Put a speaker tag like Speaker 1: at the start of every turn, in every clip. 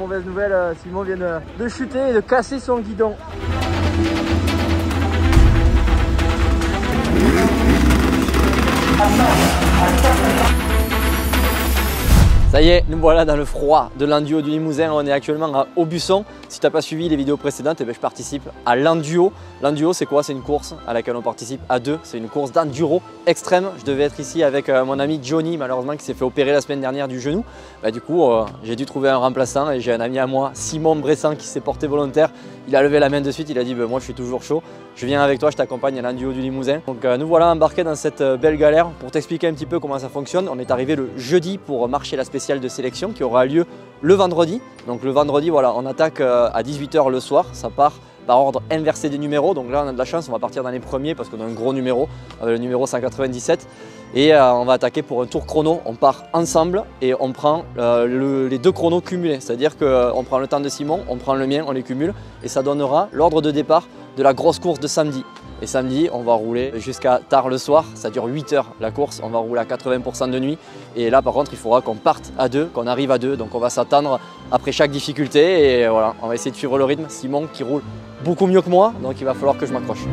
Speaker 1: mauvaise nouvelle, Simon vient de chuter et de casser son guidon. Ça y est, nous voilà dans le froid de l'Enduo du Limousin. On est actuellement à Aubusson. Si tu n'as pas suivi les vidéos précédentes, je participe à l'Enduo. L'Enduo, c'est quoi? C'est une course à laquelle on participe à deux. C'est une course d'enduro extrême. Je devais être ici avec mon ami Johnny, malheureusement, qui s'est fait opérer la semaine dernière du genou. Du coup, j'ai dû trouver un remplaçant et j'ai un ami à moi, Simon Bressan, qui s'est porté volontaire. Il a levé la main de suite, il a dit moi je suis toujours chaud. Je viens avec toi, je t'accompagne à l'Enduo du Limousin. Donc nous voilà embarqués dans cette belle galère. Pour t'expliquer un petit peu comment ça fonctionne, on est arrivé le jeudi pour marcher la spéciale de sélection qui aura lieu le vendredi. Donc le vendredi, voilà, on attaque à 18 h le soir. Ça part par ordre inversé des numéros. Donc là, on a de la chance, on va partir dans les premiers parce qu'on a un gros numéro, le numéro 197. Et on va attaquer pour un tour chrono. On part ensemble et on prend les deux chronos cumulés. C'est-à-dire qu'on prend le temps de Simon, on prend le mien, on les cumule. Et ça donnera l'ordre de départ de la grosse course de samedi. Et samedi, on va rouler jusqu'à tard le soir. Ça dure 8 h la course. On va rouler à 80% de nuit. Et là, par contre, il faudra qu'on parte à deux, qu'on arrive à deux. Donc on va s'attendre après chaque difficulté. Et voilà, on va essayer de suivre le rythme. Simon qui roule beaucoup mieux que moi. Donc il va falloir que je m'accroche.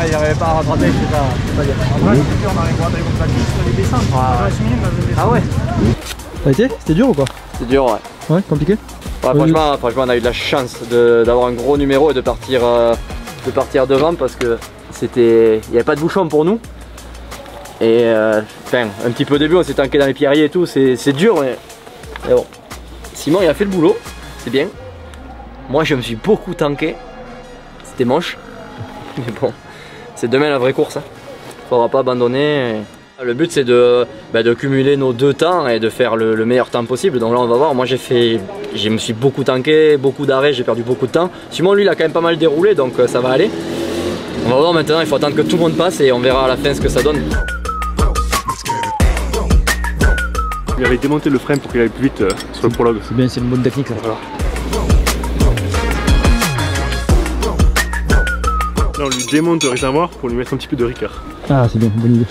Speaker 1: Il n'y avait pas à rattraper, c'est pas bien. En vrai, c'est sûr, on arrive à comme ça, sur les descentes. Ah ouais.
Speaker 2: Ça a été? C'était dur ou quoi?
Speaker 1: C'est dur, ouais.
Speaker 2: Ouais, compliqué?
Speaker 1: Ouais, franchement, on a eu de la chance d'avoir un gros numéro et de partir devant parce que il n'y avait pas de bouchon pour nous. Et enfin, un petit peu au début, on s'est tanké dans les pierriers et tout, c'est dur, mais bon. Simon, il a fait le boulot, c'est bien. Moi, je me suis beaucoup tanké, c'était moche. Mais bon, c'est demain la vraie course. Faudra pas abandonner. Le but c'est de cumuler nos deux temps et de faire le meilleur temps possible. Donc là on va voir. Moi je me suis beaucoup tanké, beaucoup d'arrêts, j'ai perdu beaucoup de temps. Simon lui il a quand même pas mal déroulé donc ça va aller. On va voir maintenant, il faut attendre que tout le monde passe et on verra à la fin ce que ça donne.
Speaker 3: Il avait démonté le frein pour qu'il aille plus vite sur le prologue.
Speaker 2: C'est bien, c'est une bonne technique ça.
Speaker 3: Voilà. Là on lui démonte le réservoir pour lui mettre un petit peu de ricard.
Speaker 2: Ah c'est bien, bonne idée.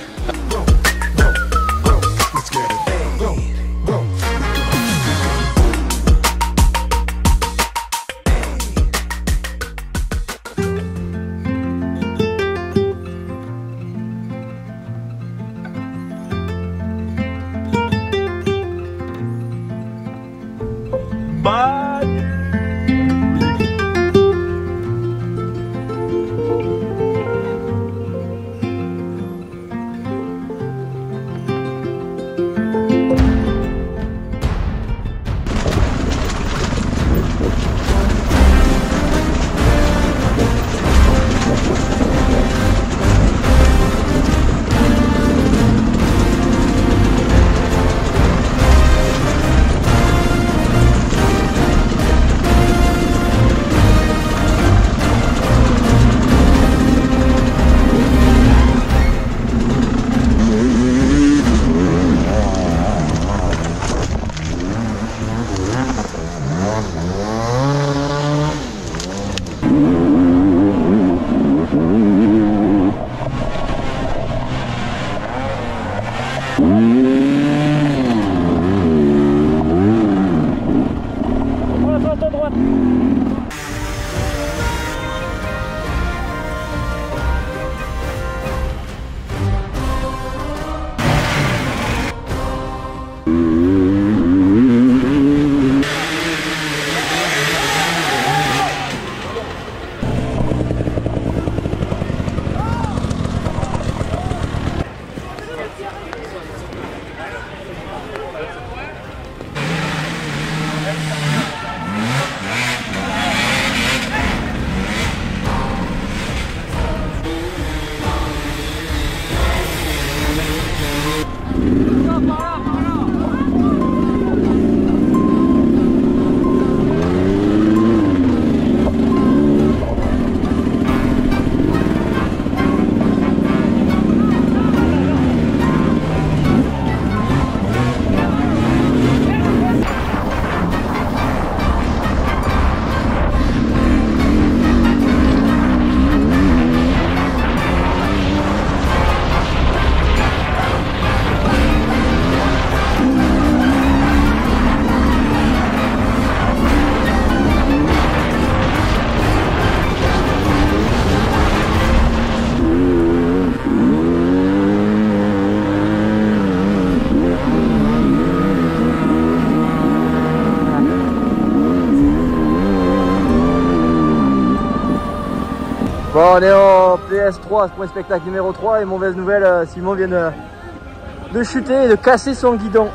Speaker 1: Bon, on est au PS3, point spectacle numéro 3 et mauvaise nouvelle, Simon vient de chuter et de casser son guidon.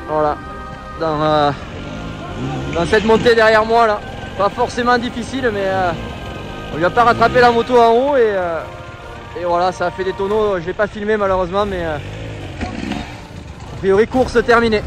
Speaker 1: Voilà, dans cette montée derrière moi là. Pas forcément difficile mais on lui a pas rattrapé la moto en haut et voilà, ça a fait des tonneaux. Je l'ai pas filmé malheureusement mais a priori course terminée.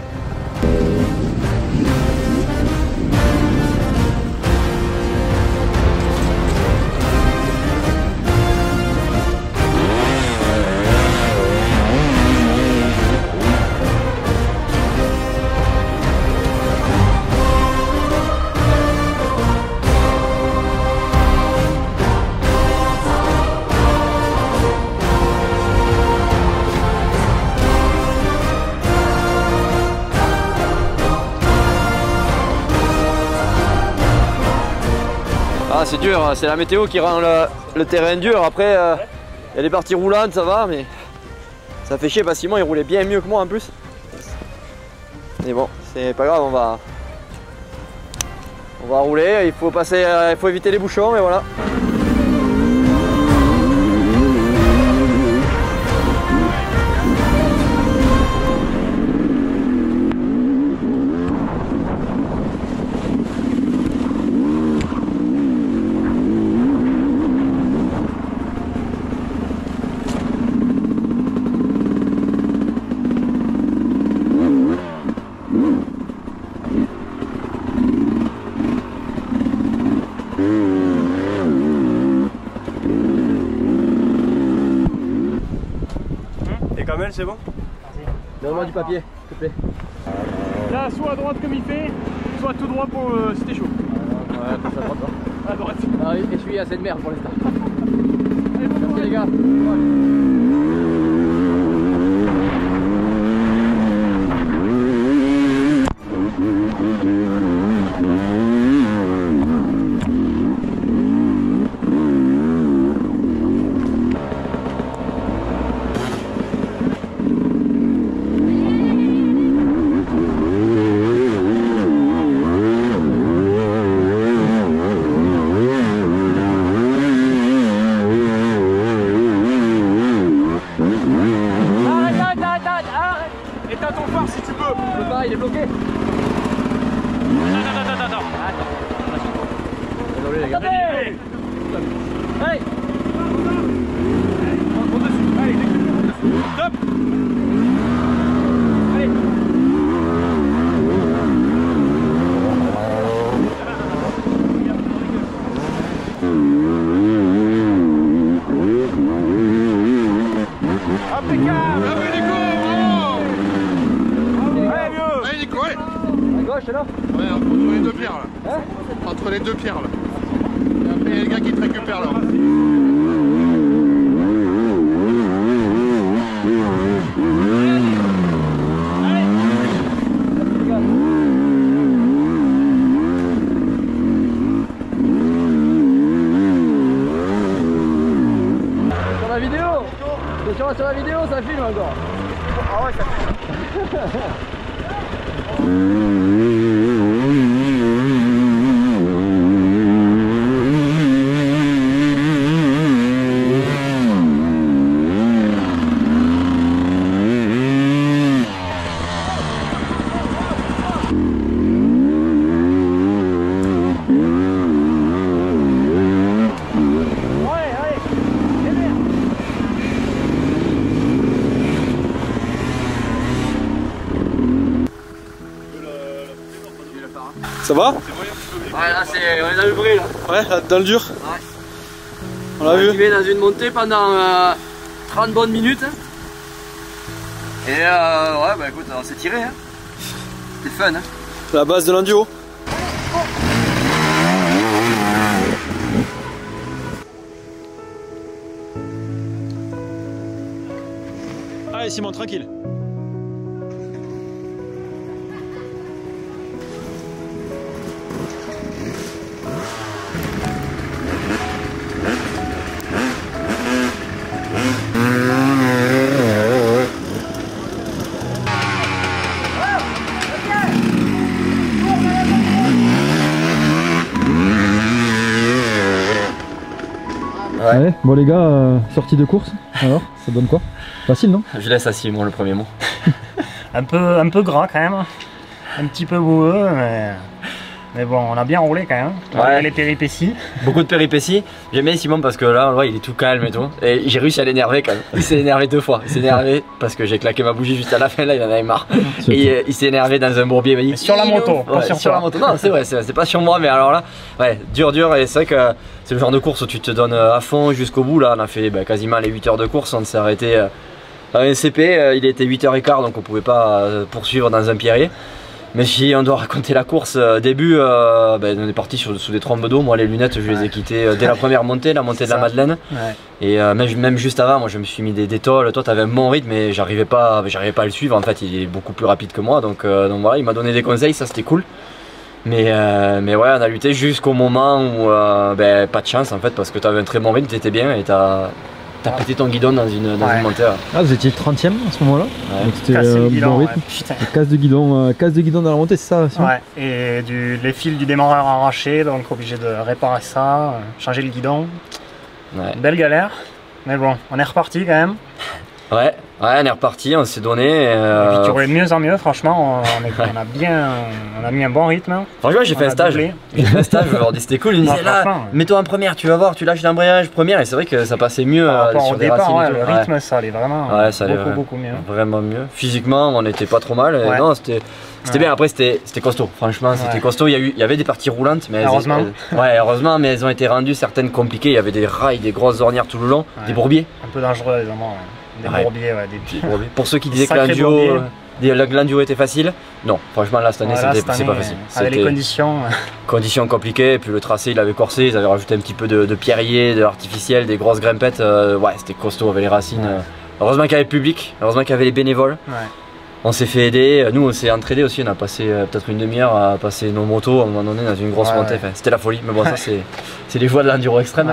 Speaker 1: c'est dur, c'est la météo qui rend le terrain dur. Après, il y a des parties roulantes, ça va, mais ça fait chier parce que Simon il roulait bien mieux que moi en plus. Mais bon, c'est pas grave, on va rouler, il faut passer, il faut éviter les bouchons et voilà.
Speaker 3: C'est bon?
Speaker 1: Donne-moi du papier, s'il te plaît.
Speaker 3: Là, soit à droite comme il fait, soit tout droit pour si t'es chaud.
Speaker 1: Ouais, passe à droite.
Speaker 3: À droite.
Speaker 1: Ah oui, et je suis assez de merde pour l'instant. Merci les gars.
Speaker 3: Éteins ton phare si tu peux.
Speaker 1: Je peux pas, il est bloqué.
Speaker 3: Attends.
Speaker 1: Désolé les gars.
Speaker 3: Allez.
Speaker 1: Allez.
Speaker 3: Monte dessus. Allez, monte dessus. Top. Allez. Impeccable.
Speaker 1: À là.
Speaker 4: Ouais, entre les deux pierres là. Hein? Entre les deux pierres là. Et après il y a le gars qui te récupère là.
Speaker 1: Sur la vidéo. Sur la vidéo, ça filme encore.
Speaker 4: Ah ouais, ça filme.
Speaker 2: Ça va?
Speaker 1: Ouais, là, on est dans le vrai là.
Speaker 2: Ouais, là, dans le dur.
Speaker 1: Ouais.
Speaker 2: On l'a vu.
Speaker 1: arrivé dans une montée pendant 30 bonnes minutes. Et ouais, bah écoute, on s'est tiré. Hein. C'était fun. Hein.
Speaker 2: La base de l'enduo. Allez Simon, tranquille. Ouais. Bon les gars, sortie de course, alors ça donne quoi? Facile non?
Speaker 1: Je laisse à Simon le premier mot.
Speaker 5: un peu gras quand même, un petit peu boueux, mais bon, on a bien roulé quand même,
Speaker 1: ouais.
Speaker 5: Les péripéties.
Speaker 1: Beaucoup de péripéties. J'aime bien Simon parce que là, il est tout calme et tout. Et j'ai réussi à l'énerver quand même. Il s'est énervé 2 fois. Il s'est énervé parce que j'ai claqué ma bougie juste à la fin, là il en avait marre. Et il s'est énervé dans un bourbier. Il m'a dit,
Speaker 5: sur la moto, pas
Speaker 1: sur la moto. Non, c'est vrai, c'est pas sur moi, mais alors là, ouais, dur. Et c'est vrai que c'est le genre de course où tu te donnes à fond jusqu'au bout. Là, on a fait quasiment les 8 heures de course. On s'est arrêté à un CP. Il était 8h15, donc on pouvait pas poursuivre dans un pierrier. Mais si on doit raconter la course, début, on est parti sous des trombes d'eau. Moi, les lunettes, je les ai quittées dès la première montée, la montée de la Madeleine. Ouais. Et même juste avant, moi, je me suis mis des tôles. Toi, tu avais un bon rythme, mais j'arrivais pas à le suivre. En fait, il est beaucoup plus rapide que moi. Donc voilà, il m'a donné des conseils, ça c'était cool. Mais ouais, on a lutté jusqu'au moment où pas de chance en fait, parce que tu avais un très bon rythme, tu étais bien et tu as pété ton guidon dans une montée.
Speaker 2: Ah, vous étiez 30e à ce moment-là, donc c'était bon rythme. Casse de guidon dans la montée, c'est ça?
Speaker 5: Ouais, et les fils du démarreur arrachés, donc obligé de réparer ça, changer le guidon.
Speaker 1: Ouais.
Speaker 5: Belle galère, mais bon, on est reparti quand même.
Speaker 1: Ouais, on est reparti, on s'est donné.
Speaker 5: Et puis tu roulais de mieux en mieux, franchement, on a mis un bon rythme.
Speaker 1: Franchement, j'ai fait un stage. Je leur dis c'était cool, ils me disaient là, mets-toi en première, tu vas voir, tu lâches l'embrayage première, et c'est vrai que ça passait mieux
Speaker 5: par rapport
Speaker 1: sur
Speaker 5: au
Speaker 1: des
Speaker 5: départ,
Speaker 1: racines.
Speaker 5: le rythme ça allait vraiment beaucoup mieux.
Speaker 1: Vraiment mieux. Physiquement, on n'était pas trop mal. Et non, c'était bien, après c'était costaud, franchement c'était costaud, il y avait des parties roulantes, mais
Speaker 5: heureusement.
Speaker 1: Heureusement, mais elles ont été rendues certaines compliquées, il y avait des rails, des grosses ornières tout le long, des bourbiers.
Speaker 5: Un peu dangereux évidemment, des bourbiers, des petits bourbiers.
Speaker 1: Pour ceux qui disaient que l'enduo était facile, non, franchement là cette année c'est pas facile.
Speaker 5: Avec les
Speaker 1: conditions compliquées, et puis le tracé il avait corsé, ils avaient rajouté un petit peu de pierrier, de l'artificiel, des grosses grimpettes, ouais c'était costaud avec les racines. Heureusement qu'il y avait le public, heureusement qu'il y avait les bénévoles. On s'est fait aider, nous on s'est entraînés aussi, on a passé peut-être une demi-heure à passer nos motos à un moment donné dans une grosse montée, enfin, c'était la folie, mais bon ça c'est les joies de l'enduro extrême.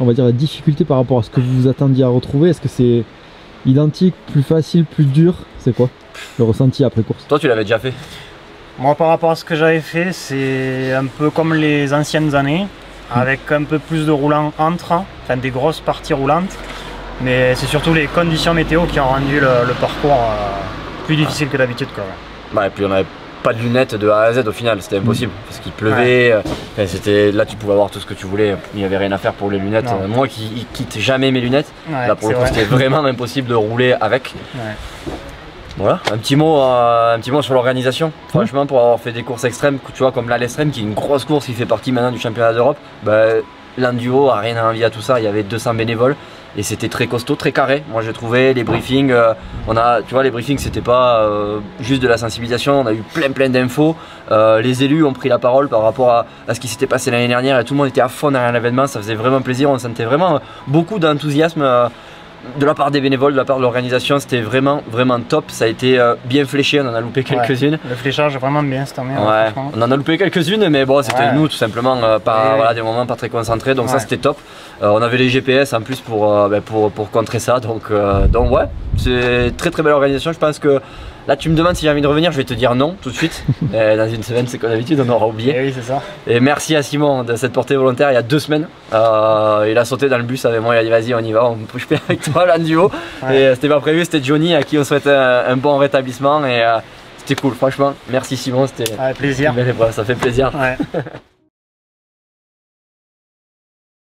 Speaker 2: On va dire la difficulté par rapport à ce que vous vous attendiez à retrouver, est-ce que c'est identique, plus facile, plus dur? C'est quoi le ressenti après course?
Speaker 1: Toi tu l'avais déjà fait?
Speaker 5: Moi par rapport à ce que j'avais fait, c'est un peu comme les anciennes années, avec un peu plus de roulants enfin des grosses parties roulantes. Mais c'est surtout les conditions météo qui ont rendu le parcours plus difficile que d'habitude.
Speaker 1: Et puis on n'avait pas de lunettes de A à Z au final, c'était impossible parce qu'il pleuvait. Là tu pouvais avoir tout ce que tu voulais, il n'y avait rien à faire pour les lunettes. Moi qui quitte jamais mes lunettes, là pour le coup c'était vraiment impossible de rouler avec. Voilà, un petit mot sur l'organisation. Franchement, pour avoir fait des courses extrêmes, tu vois, comme l'Al-Extrême qui est une grosse course qui fait partie maintenant du championnat d'Europe, l'Enduo a rien à envier à tout ça, il y avait 200 bénévoles. Et c'était très costaud, très carré. Moi j'ai trouvé les briefings, tu vois les briefings c'était pas juste de la sensibilisation, on a eu plein d'infos. Les élus ont pris la parole par rapport à ce qui s'était passé l'année dernière et tout le monde était à fond derrière l'événement, ça faisait vraiment plaisir, on sentait vraiment beaucoup d'enthousiasme de la part des bénévoles, de la part de l'organisation, c'était vraiment top, ça a été bien fléché, on en a loupé quelques-unes.
Speaker 5: Le fléchage est vraiment bien cette année.
Speaker 1: On en a loupé quelques-unes mais bon c'était nous tout simplement, des moments pas très concentrés, donc ça c'était top. On avait les GPS en plus pour contrer ça, donc ouais, c'est très belle organisation. Je pense que là tu me demandes si j'ai envie de revenir, je vais te dire non tout de suite. Dans une semaine c'est comme d'habitude, on aura oublié.
Speaker 5: Et oui c'est ça.
Speaker 1: Et merci à Simon de cette portée volontaire il y a 2 semaines. Il a sauté dans le bus avec moi, il a dit vas-y on y va, on push avec toi l'enduo. Et c'était pas prévu, c'était Johnny à qui on souhaite un bon rétablissement et c'était cool franchement. Merci Simon, c'était
Speaker 5: plaisir.
Speaker 1: une belle épreuve, ça fait plaisir.